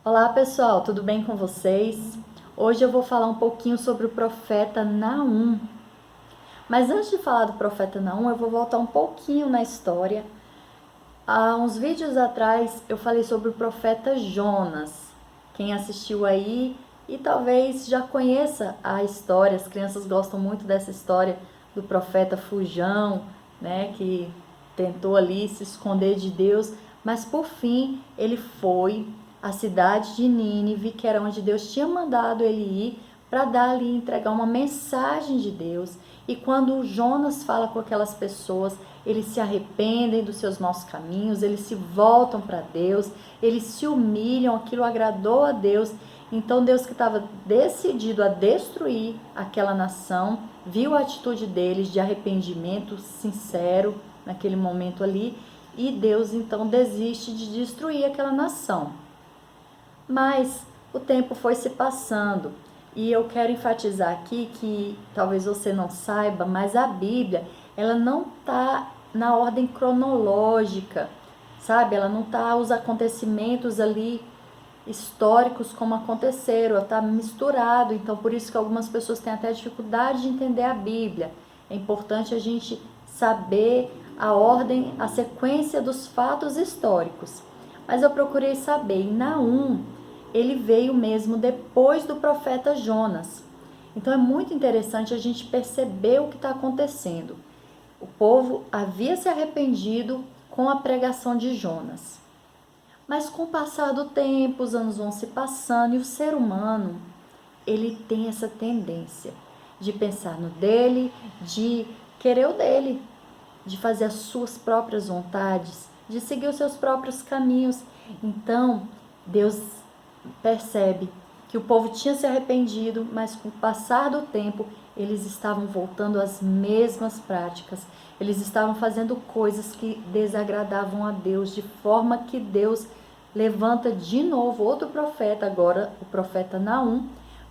Olá pessoal, tudo bem com vocês? Hoje eu vou falar um pouquinho sobre o profeta Naum. Mas antes de falar do profeta Naum, eu vou voltar um pouquinho na história. Há uns vídeos atrás eu falei sobre o profeta Jonas. Quem assistiu aí e talvez já conheça a história, as crianças gostam muito dessa história do profeta Fujão, né, que tentou ali se esconder de Deus, mas por fim ele foi à cidade de Nínive, que era onde Deus tinha mandado ele ir para dar ali, entregar uma mensagem de Deus. E quando Jonas fala com aquelas pessoas, eles se arrependem dos seus maus caminhos, eles se voltam para Deus, eles se humilham, aquilo agradou a Deus. Então Deus, que estava decidido a destruir aquela nação, viu a atitude deles de arrependimento sincero naquele momento ali, e Deus então desiste de destruir aquela nação. Mas o tempo foi se passando, e eu quero enfatizar aqui que talvez você não saiba, mas a Bíblia, ela não está na ordem cronológica, sabe? Ela não está os acontecimentos ali históricos como aconteceram, está misturado. Então por isso que algumas pessoas têm até dificuldade de entender a Bíblia. É importante a gente saber a ordem, a sequência dos fatos históricos. Mas eu procurei saber, em Naum, ele veio mesmo depois do profeta Jonas. Então é muito interessante a gente perceber o que está acontecendo. O povo havia se arrependido com a pregação de Jonas. Mas com o passar do tempo, os anos vão se passando e o ser humano, ele tem essa tendência de pensar no dele, de querer o dele, de fazer as suas próprias vontades, de seguir os seus próprios caminhos. Então, Deus percebe que o povo tinha se arrependido, mas com o passar do tempo, eles estavam voltando às mesmas práticas. Eles estavam fazendo coisas que desagradavam a Deus, de forma que Deus levanta de novo outro profeta, agora o profeta Naum,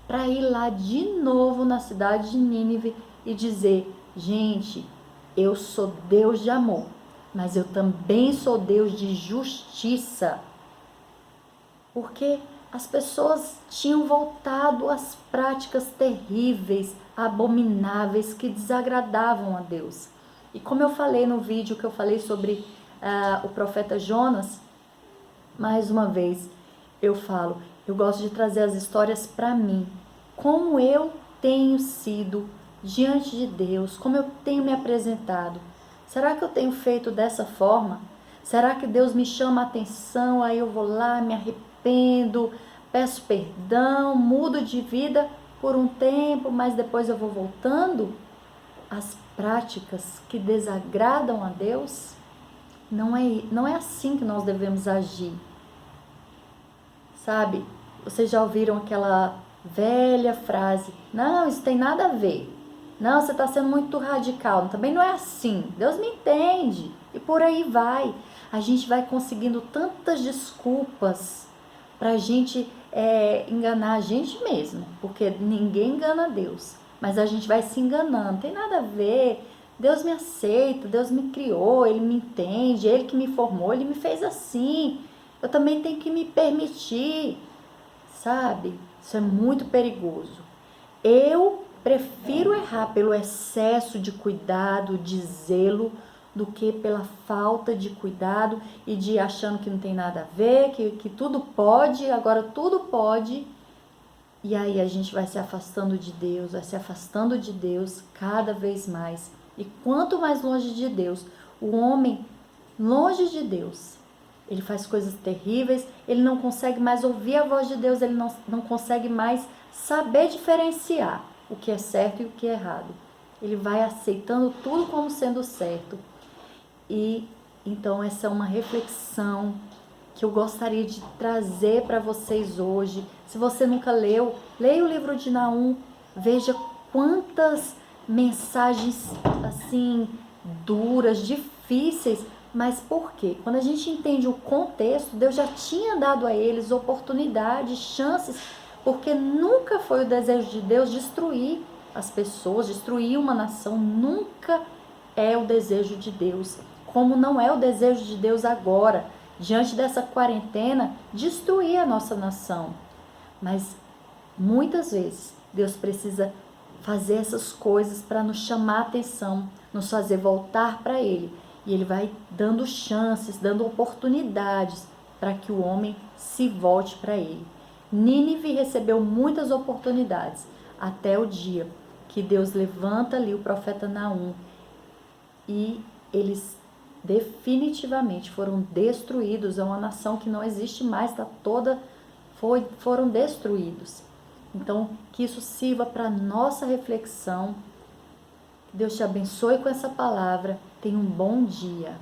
para ir lá de novo na cidade de Nínive e dizer: gente, eu sou Deus de amor, mas eu também sou Deus de justiça. Porque as pessoas tinham voltado às práticas terríveis, abomináveis, que desagradavam a Deus. E como eu falei no vídeo que eu falei sobre o profeta Jonas, mais uma vez eu falo, eu gosto de trazer as histórias para mim, como eu tenho sido diante de Deus, como eu tenho me apresentado. Será que eu tenho feito dessa forma? Será que Deus me chama a atenção, aí eu vou lá, me arrependo, peço perdão, mudo de vida por um tempo, mas depois eu vou voltando às práticas que desagradam a Deus? Não é assim que nós devemos agir. Sabe? Vocês já ouviram aquela velha frase: não, isso tem nada a ver. Não, você está sendo muito radical. Também não é assim. Deus me entende. E por aí vai. A gente vai conseguindo tantas desculpas para a gente enganar a gente mesmo. Porque ninguém engana Deus. Mas a gente vai se enganando. Não tem nada a ver. Deus me aceita, Deus me criou, Ele me entende, Ele que me formou, Ele me fez assim. Eu também tenho que me permitir, sabe? Isso é muito perigoso. Eu prefiro errar pelo excesso de cuidado, de zelo, do que pela falta de cuidado e de achando que não tem nada a ver, que tudo pode, agora tudo pode. E aí a gente vai se afastando de Deus, vai se afastando de Deus cada vez mais. E quanto mais longe de Deus, o homem longe de Deus, ele faz coisas terríveis, ele não consegue mais ouvir a voz de Deus, ele não consegue mais saber diferenciar o que é certo e o que é errado. Ele vai aceitando tudo como sendo certo. E então essa é uma reflexão que eu gostaria de trazer para vocês hoje. Se você nunca leu, leia o livro de Naum, veja quantas mensagens assim duras, difíceis. Mas por quê? Quando a gente entende o contexto, Deus já tinha dado a eles oportunidades, chances, porque nunca foi o desejo de Deus destruir as pessoas, destruir uma nação. Nunca é o desejo de Deus, como não é o desejo de Deus agora, diante dessa quarentena, destruir a nossa nação. Mas muitas vezes Deus precisa fazer essas coisas para nos chamar a atenção, nos fazer voltar para Ele. E Ele vai dando chances, dando oportunidades para que o homem se volte para Ele. Nínive recebeu muitas oportunidades, até o dia que Deus levanta ali o profeta Naum e eles definitivamente foram destruídos. É uma nação que não existe mais, foram destruídos. Então, que isso sirva para nossa reflexão. Deus te abençoe com essa palavra. Tenha um bom dia.